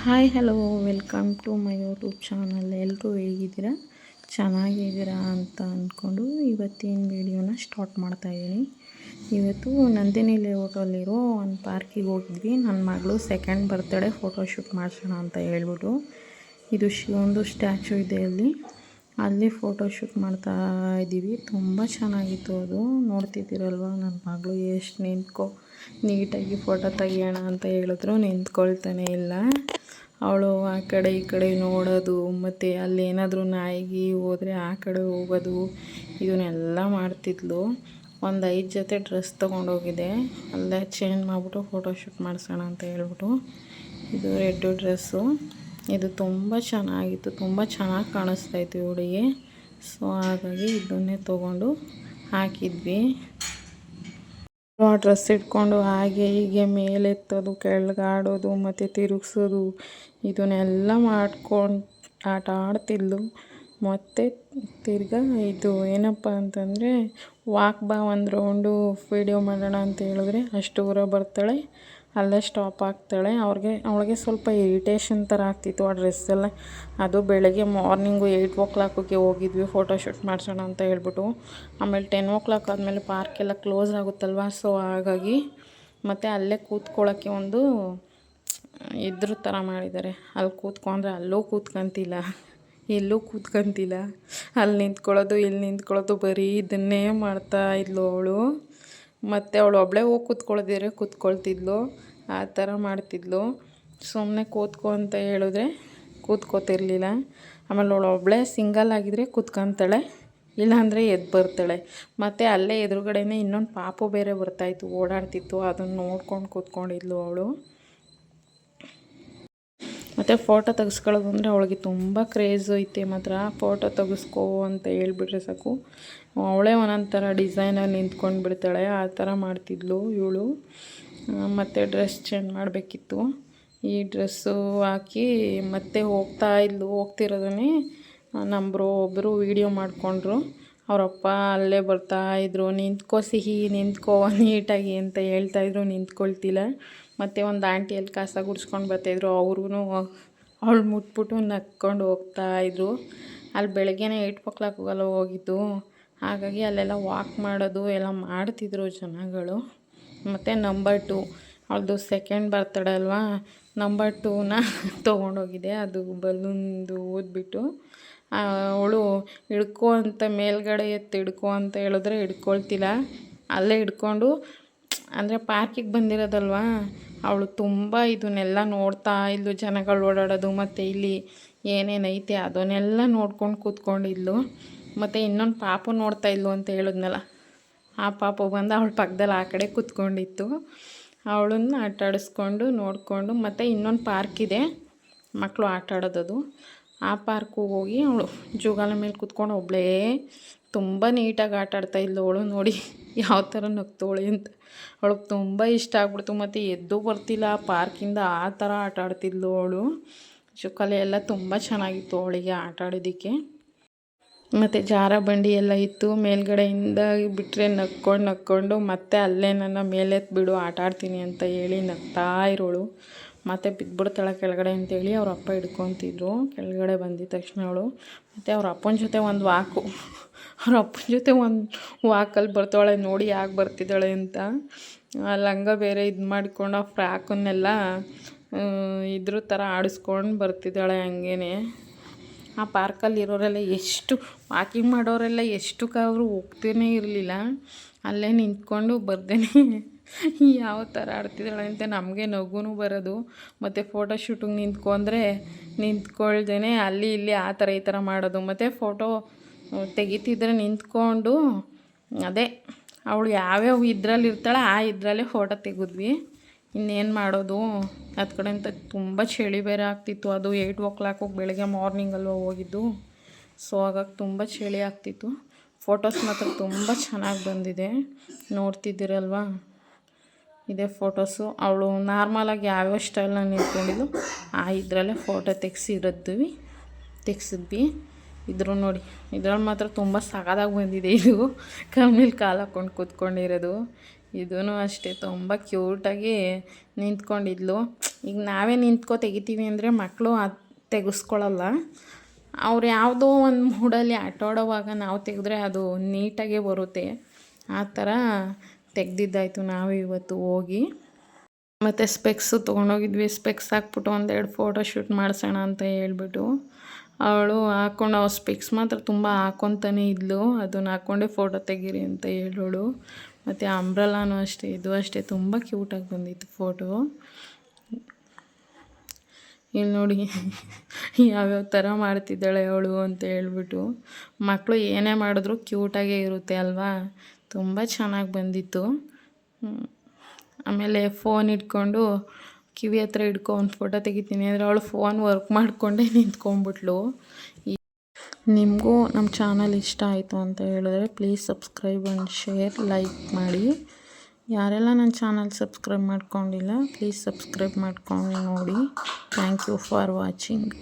Hi hello welcome to my YouTube channel. ಎಲ್ಲರೂ ಹೇಗಿದ್ದೀರಾ? ಚೆನ್ನಾಗಿದ್ದೀರಾ ಅಂತ ಅಂದ್ಕೊಂಡು ಇವತ್ತಿನ ವೀಡಿಯೋನ ಸ್ಟಾರ್ಟ್ ಮಾಡ್ತಾಯಿದ್ದೀನಿ. ಇವತ್ತು ನಂದಿನಿ ಲೇಔಟಲ್ಲಿರೋ ಒಂದು ಪಾರ್ಕಿಗೆ ಹೋಗಿದ್ವಿ. ನನ್ನ ಮಗಳು ಸೆಕೆಂಡ್ ಬರ್ತ್ಡೇ ಫೋಟೋಶೂಟ್ ಮಾಡಿಸೋಣ ಅಂತ ಹೇಳ್ಬಿಟ್ಟು. ಇದು ಶಿವೊಂದು ಸ್ಟ್ಯಾಚು ಇದೆ, ಅಲ್ಲಿ ಫೋಟೋಶೂಟ್ ಮಾಡ್ತಾ ಇದ್ದೀವಿ. ತುಂಬ ಚೆನ್ನಾಗಿತ್ತು ಅದು. ನೋಡ್ತಿದ್ದೀರಲ್ವ ನನ್ನ ಮಗಳು ಎಷ್ಟು ನೀಟಾಗಿ ಫೋಟೋ ತೆಗಿಯೋಣ ಅಂತ ಹೇಳಿದ್ರು ನಿಂತ್ಕೊಳ್ತಾನೆ ಇಲ್ಲ. ಅವಳು ಆ ಕಡೆ ಈ ಕಡೆ ನೋಡೋದು, ಮತ್ತು ಅಲ್ಲಿ ಏನಾದರೂ ನಾಯಿಗೆ ಹೋದರೆ ಆ ಕಡೆ ಹೋಗೋದು, ಇದನ್ನೆಲ್ಲ ಮಾಡ್ತಿದ್ಲು. ಒಂದು 5 ಜೊತೆ ಡ್ರೆಸ್ ತೊಗೊಂಡೋಗಿದೆ, ಅಲ್ಲೇ ಚೇಂಜ್ ಮಾಡಿಬಿಟ್ಟು ಫೋಟೋಶೂಟ್ ಮಾಡಿಸೋಣ ಅಂತ ಹೇಳ್ಬಿಟ್ಟು. ಇದು ರೆಡ್ಡು ಡ್ರೆಸ್ಸು, ಇದು ತುಂಬ ಚೆನ್ನಾಗಿತ್ತು, ತುಂಬ ಚೆನ್ನಾಗಿ ಕಾಣಿಸ್ತಾಯಿತ್ತು ಇವಳಿಗೆ. ಸೊ ಹಾಗಾಗಿ ಇದನ್ನೇ ತೊಗೊಂಡು ಹಾಕಿದ್ವಿ. ಆ ಡ್ರೆಸ್ ಇಟ್ಕೊಂಡು ಹಾಗೆ ಹೀಗೆ ಮೇಲೆತ್ತೋದು, ಕೆಳಗಾಡೋದು ಮತ್ತು ತಿರುಗಿಸೋದು, ಇದನ್ನೆಲ್ಲ ಮಾಡ್ಕೊಂಡು ಆಟ ಆಡ್ತಿದ್ಲು. ಮತ್ತು ತಿರ್ಗಾ ಇದು ಏನಪ್ಪ ಅಂತಂದರೆ, ವಾಕ್ ಬಾ ಒಂದು ರೌಂಡು ವೀಡಿಯೋ ಮಾಡೋಣ ಅಂತ ಹೇಳಿದ್ರೆ ಅಷ್ಟು ದೂರ ಬರ್ತಾಳೆ, ಅಲ್ಲೇ ಸ್ಟಾಪ್ ಆಗ್ತಾಳೆ. ಅವಳಿಗೆ ಸ್ವಲ್ಪ ಇರಿಟೇಷನ್ ಥರ ಆಗ್ತಿತ್ತು ಆ ಡ್ರೆಸ್ಸೆಲ್ಲ. ಅದು ಬೆಳಗ್ಗೆ ಮಾರ್ನಿಂಗು 8 o'clock ಹೋಗಿದ್ವಿ ಫೋಟೋಶೂಟ್ ಮಾಡಿಸೋಣ ಅಂತ ಹೇಳ್ಬಿಟ್ಟು. ಆಮೇಲೆ 10 o'clock ಆದಮೇಲೆ ಪಾರ್ಕೆಲ್ಲ ಕ್ಲೋಸ್ ಆಗುತ್ತಲ್ವ, ಸೊ ಹಾಗಾಗಿ ಮತ್ತು ಅಲ್ಲೇ ಕೂತ್ಕೊಳ್ಳೋಕ್ಕೆ ಒಂದು ಇದ್ರ ಥರ ಮಾಡಿದ್ದಾರೆ. ಅಲ್ಲಿ ಕೂತ್ಕೊಂಡ್ರೆ ಅಲ್ಲೂ ಕೂತ್ಕೊಂತಿಲ್ಲ, ಎಲ್ಲೂ ಕೂತ್ಕೊಂತಿಲ್ಲ, ಅಲ್ಲಿ ನಿಂತ್ಕೊಳ್ಳೋದು ಇಲ್ಲಿ ನಿಂತ್ಕೊಳ್ಳೋದು, ಬರೀ ಇದನ್ನೇ ಮಾಡ್ತಾ ಇದ್ಲು ಅವಳು. ಮತ್ತು ಅವಳು ಒಬ್ಬಳೇ ಹೋಗಿ ಕೂತ್ಕೊಳ್ತಿದ್ಲು, ಆ ಥರ ಮಾಡ್ತಿದ್ಲು. ಸುಮ್ಮನೆ ಕೂತ್ಕೊ ಅಂತ ಹೇಳಿದ್ರೆ ಕೂತ್ಕೋತಿರ್ಲಿಲ್ಲ. ಆಮೇಲೆ ಅವಳು ಒಬ್ಬಳೇ ಸಿಂಗಲ್ ಆಗಿದ್ರೆ ಕೂತ್ಕೊತಾಳೆ, ಇಲ್ಲಾಂದರೆ ಎದ್ದು ಬರ್ತಾಳೆ. ಮತ್ತು ಅಲ್ಲೇ ಎದುರುಗಡೆನೇ ಇನ್ನೊಂದು ಪಾಪು ಬೇರೆ ಬರ್ತಾಯಿತ್ತು, ಓಡಾಡ್ತಿತ್ತು, ಅದನ್ನು ನೋಡ್ಕೊಂಡು ಕೂತ್ಕೊಂಡಿದ್ಲು ಅವಳು. ಮತ್ತು ಫೋಟೋ ತೆಗೆಸ್ಕೊಳ್ಳೋದು ಅಂದರೆ ಅವಳಿಗೆ ತುಂಬ ಕ್ರೇಜು ಐತೆ ಮಾತ್ರ. ಫೋಟೋ ತೆಗೆಸ್ಕೋ ಅಂತ ಹೇಳ್ಬಿಟ್ರೆ ಸಾಕು, ಅವಳೇ ಒಂದೊಂದು ಥರ ಡಿಸೈನಲ್ಲಿ ನಿಂತ್ಕೊಂಡು ಬಿಡ್ತಾಳೆ, ಆ ಥರ ಮಾಡ್ತಿದ್ಲು ಇವಳು. ಮತ್ತು ಡ್ರೆಸ್ ಚೇಂಜ್ ಮಾಡಬೇಕಿತ್ತು, ಈ ಡ್ರೆಸ್ಸು ಹಾಕಿ ಮತ್ತೆ ಹೋಗ್ತಿರೋದನ್ನೇ ಒಬ್ಬರು ವೀಡಿಯೋ ಮಾಡಿಕೊಂಡ್ರು. ಅವರಪ್ಪ ಅಲ್ಲೇ ಬರ್ತಾಯಿದ್ರು, ನಿಂತ್ಕೋ ಸಿಹಿ ನಿಂತ್ಕೋ ನೀಟಾಗಿ ಅಂತ ಹೇಳ್ತಾಯಿದ್ರು, ನಿಂತ್ಕೊಳ್ತಿಲ್ಲ. ಮತ್ತು ಒಂದು ಆಂಟಿ ಅಲ್ಲಿ ಕಸ ಗುಡಿಸ್ಕೊಂಡು ಬರ್ತಾಯಿದ್ರು, ಅವ್ರೂ ಅವಳು ಮುಟ್ಬಿಟ್ಟು ನಕ್ಕೊಂಡು ಹೋಗ್ತಾಯಿದ್ರು. ಅಲ್ಲಿ ಬೆಳಗ್ಗೆನೇ 8 o'clock ಹೋಗಿದ್ದು, ಹಾಗಾಗಿ ಅಲ್ಲೆಲ್ಲ ವಾಕ್ ಮಾಡೋದು ಎಲ್ಲ ಮಾಡ್ತಿದ್ರು ಜನಗಳು. ಮತ್ತು ನಂಬರ್ 2 ಅವಳದು ಸೆಕೆಂಡ್ ಬರ್ತಡೇ ಅಲ್ವಾ, ನಂಬರ್ 2ನ ತೊಗೊಂಡೋಗಿದೆ. ಅದು ಬಲೂನ್ದು ಊದ್ಬಿಟ್ಟು ಅವಳು ಹಿಡ್ಕೊ ಅಂತ ಮೇಲ್ಗಡೆ ಹಿಡ್ಕೊ ಅಂತ ಹೇಳಿದ್ರೆ ಹಿಡ್ಕೊಳ್ತಿಲ್ಲ, ಅಲ್ಲೇ ಹಿಡ್ಕೊಂಡು. ಅಂದರೆ ಪಾರ್ಕಿಗೆ ಬಂದಿರೋದಲ್ವ, ಅವಳು ತುಂಬ ಇದನ್ನೆಲ್ಲ ನೋಡ್ತಾ ಇದ್ಲು, ಜನಗಳು ಓಡಾಡೋದು ಮತ್ತು ಇಲ್ಲಿ ಏನೇನೈತೆ ಅದನ್ನೆಲ್ಲ ನೋಡ್ಕೊಂಡು ಕೂತ್ಕೊಂಡಿದ್ಲು. ಮತ್ತು ಇನ್ನೊಂದು ಪಾಪು ನೋಡ್ತಾ ಇದ್ಲು ಅಂತ ಹೇಳಿದ್ನಲ್ಲ, ಆ ಪಾಪು ಬಂದು ಅವಳ ಪಕ್ಕದಲ್ಲಿ ಆ ಕಡೆ ಕೂತ್ಕೊಂಡಿತ್ತು. ಅವಳನ್ನು ಆಟ ಆಡಿಸ್ಕೊಂಡು ನೋಡಿಕೊಂಡು, ಮತ್ತು ಇನ್ನೊಂದು ಪಾರ್ಕ್ ಇದೆ ಮಕ್ಕಳು ಆಟ ಆಡೋದದು, ಆ ಪಾರ್ಕಿಗೆ ಹೋಗಿ ಅವಳು ಜೋಗಾಲಿ ಮೇಲೆ ಕೂತ್ಕೊಂಡು ಒಬ್ಬಳೇ ತುಂಬ ನೀಟಾಗಿ ಆಟ ಆಡ್ತಾಯಿದ್ಲು. ಅವಳು ನೋಡಿ ಯಾವ ಥರ ನಗ್ತವಳೆ ಅಂತ, ಅವಳಿಗೆ ತುಂಬ ಇಷ್ಟ ಆಗ್ಬಿಡ್ತು. ಮತ್ತು ಎದ್ದು ಬರ್ತಿಲ್ಲ ಪಾರ್ಕಿಂದ, ಆ ಥರ ಆಟ ಆಡ್ತಿದ್ಲು ಅವಳು. ಜೋಕಾಲಿ ಎಲ್ಲ ತುಂಬ ಚೆನ್ನಾಗಿತ್ತು ಅವಳಿಗೆ ಆಟ ಆಡೋದಕ್ಕೆ. ಮತ್ತು ಜಾರ ಬಂಡಿ ಎಲ್ಲ ಇತ್ತು, ಮೇಲ್ಗಡೆಯಿಂದ ಬಿಟ್ಟರೆ ನಕ್ಕೊಂಡು ಮತ್ತೆ ಅಲ್ಲೇ ನನ್ನ ಮೇಲೆತ್ತು ಬಿಡು ಆಟ ಆಡ್ತೀನಿ ಅಂತ ಹೇಳಿ ನಗ್ತಾ ಇರೋಳು. ಮತ್ತು ಬಿದ್ದುಬಿಡ್ತಾಳೆ ಕೆಳಗಡೆ ಅಂತೇಳಿ ಅವ್ರ ಅಪ್ಪ ಹಿಡ್ಕೊತಿದ್ರು. ಕೆಳಗಡೆ ಬಂದಿದ್ದ ತಕ್ಷಣ ಅವಳು ಮತ್ತು ಅವ್ರ ಅಪ್ಪನ ಜೊತೆ ಒಂದು ವಾಕಲ್ಲಿ ಬರ್ತಾಳೆ. ನೋಡಿ ಯಾಕೆ ಬರ್ತಿದ್ದಾಳೆ ಅಂತ, ಆ ಲಂಗ ಬೇರೆ ಇದು ಮಾಡಿಕೊಂಡು ಆ ಫ್ರಾಕನ್ನೆಲ್ಲ ಇದ್ರ ಥರ ಆಡಿಸ್ಕೊಂಡು ಬರ್ತಿದ್ದಾಳೆ ಹಂಗೇ. ಆ ಪಾರ್ಕಲ್ಲಿ ಇರೋರೆಲ್ಲ ವಾಕಿಂಗ್ ಮಾಡೋರೆಲ್ಲ ಎಷ್ಟಕ್ಕಾದ್ರೂ ಹೋಗ್ತಾನೇ ಇರಲಿಲ್ಲ, ಅಲ್ಲೇ ನಿಂತ್ಕೊಂಡು ಬರ್ದೇನೆ ಯಾವ ಥರ ಆಡ್ತಿದ್ದಾಳೆ ಅಂತ ನಮಗೆ ನಗುನೂ ಬರೋದು. ಮತ್ತು ಫೋಟೋಶೂಟಿಗೆ ನಿಂತ್ಕೊಳ್ದೇನೆ ಅಲ್ಲಿ ಇಲ್ಲಿ ಆ ಥರ ಈ ಥರ ಮಾಡೋದು. ಮತ್ತು ಫೋಟೋ ತೆಗಿತಿದ್ರೆ ನಿಂತ್ಕೊಂಡು ಅದೇ ಅವಳು ಯಾವ್ಯಾವ ಇದರಲ್ಲಿ ಇರ್ತಾಳೆ ಆ ಇದರಲ್ಲೇ ಫೋಟೋ ತೆಗೆದ್ವಿ. ಇನ್ನೇನು ಮಾಡೋದು, ಅದು ಕಡೆ ಅಂತ ತುಂಬ ಚಳಿ ಬೇರೆ ಆಗ್ತಿತ್ತು. ಅದು 8 o'clock ಬೆಳಗ್ಗೆ ಮಾರ್ನಿಂಗಲ್ವ ಹೋಗಿದ್ದು, ಸೊ ಹಾಗಾಗಿ ತುಂಬ ಚಳಿ ಆಗ್ತಿತ್ತು. ಫೋಟೋಸ್ ಮಾತ್ರ ತುಂಬ ಚೆನ್ನಾಗಿ ಬಂದಿದೆ, ನೋಡ್ತಿದ್ದೀರಲ್ವ, ಇದೇ ಫೋಟೋಸು. ಅವಳು ನಾರ್ಮಲಾಗಿ ಯಾವ್ಯಾವ ಸ್ಟೈಲ್ನಲ್ಲಿ ನಿಂತ್ಕೊಂಡಿದ್ದು ಆ ಇದರಲ್ಲೇ ಫೋಟೋ ತೆಗ್ಸಿದ್ವಿ. ಇದ್ರು ನೋಡಿ, ಇದ್ರಲ್ಲಿ ಮಾತ್ರ ತುಂಬ ಸಗದಾಗಿ ಬಂದಿದೆ. ಇದು ಕಮ್ಮಿಲಿ ಕಾಲು ಹಾಕ್ಕೊಂಡು ಕೂತ್ಕೊಂಡಿರೋದು. ಇದೂ ಅಷ್ಟೇ ತುಂಬ ಕ್ಯೂಟಾಗಿ ನಿಂತ್ಕೊಂಡಿದ್ಲು. ಈಗ ನಾವೇ ತೆಗಿತೀವಿ ಅಂದರೆ ಮಕ್ಕಳು ಅದು ತೆಗೆಸ್ಕೊಳ್ಳಲ್ಲ. ಅವ್ರು ಯಾವುದೋ ಒಂದು ಮೂಡಲ್ಲಿ ಆಟಾಡೋವಾಗ ನಾವು ತೆಗೆದ್ರೆ ಅದು ನೀಟಾಗೇ ಬರುತ್ತೆ. ಆ ಥರ ತೆಗ್ದಿದ್ದಾಯಿತು ನಾವು ಇವತ್ತು ಹೋಗಿ. ಮತ್ತು ಸ್ಪೆಕ್ಸು ತೊಗೊಂಡೋಗಿದ್ವಿ. ಸ್ಪೆಕ್ಸ್ ಹಾಕ್ಬಿಟ್ಟು ಒಂದೆರಡು ಫೋಟೋ ಶೂಟ್ ಮಾಡಿಸೋಣ ಅಂತ ಹೇಳ್ಬಿಟ್ಟು ಅವಳು ಹಾಕ್ಕೊಂಡು ಸ್ಪೆಕ್ಸ್ ಮಾತ್ರ ತುಂಬ ಹಾಕ್ಕೊತಾನೆ ಇದ್ಲು. ಅದನ್ನು ಹಾಕ್ಕೊಂಡೆ ಫೋಟೋ ತೆಗೀರಿ ಅಂತ ಹೇಳೋಳು. ಮತ್ತು ಅಂಬ್ರಲಾನು ಅಷ್ಟೇ, ಇದು ಅಷ್ಟೇ ತುಂಬ ಕ್ಯೂಟಾಗಿ ಬಂದಿತ್ತು ಫೋಟೋ. ಇಲ್ಲಿ ನೋಡಿ ಯಾವ್ಯಾವ ಥರ ಮಾಡ್ತಿದ್ದಾಳೆ ಅವಳು ಅಂತ ಹೇಳ್ಬಿಟ್ಟು. ಮಕ್ಕಳು ಏನೇ ಮಾಡಿದ್ರು ಕ್ಯೂಟಾಗೇ ಇರುತ್ತೆ ಅಲ್ವಾ. ತುಂಬ ಚೆನ್ನಾಗಿ ಬಂದಿತ್ತು. ಆಮೇಲೆ ಫೋನ್ ಇಟ್ಕೊಂಡು ಕಿವಿ ಹತ್ರ ಒಂದು ಫೋಟೋ ತೆಗಿತೀನಿ ಅಂದರೆ ಅವಳು ಫೋನ್ ವರ್ಕ್ ಮಾಡಿಕೊಂಡೇ ನಿಂತ್ಕೊಂಡ್ಬಿಟ್ಲು. ನಿಮಗೂ ನಮ್ಮ ಚಾನಲ್ ಇಷ್ಟ ಆಯಿತು ಅಂತ ಹೇಳಿದ್ರೆ please subscribe and share, like ಮಾಡಿ. ಯಾರೆಲ್ಲ ನನ್ನ ಚಾನಲ್ ಸಬ್ಸ್ಕ್ರೈಬ್ ಮಾಡ್ಕೊಂಡಿಲ್ಲ ಪ್ಲೀಸ್ ಸಬ್ಸ್ಕ್ರೈಬ್ ಮಾಡ್ಕೊಂಡು ನೋಡಿ. Thank you for watching.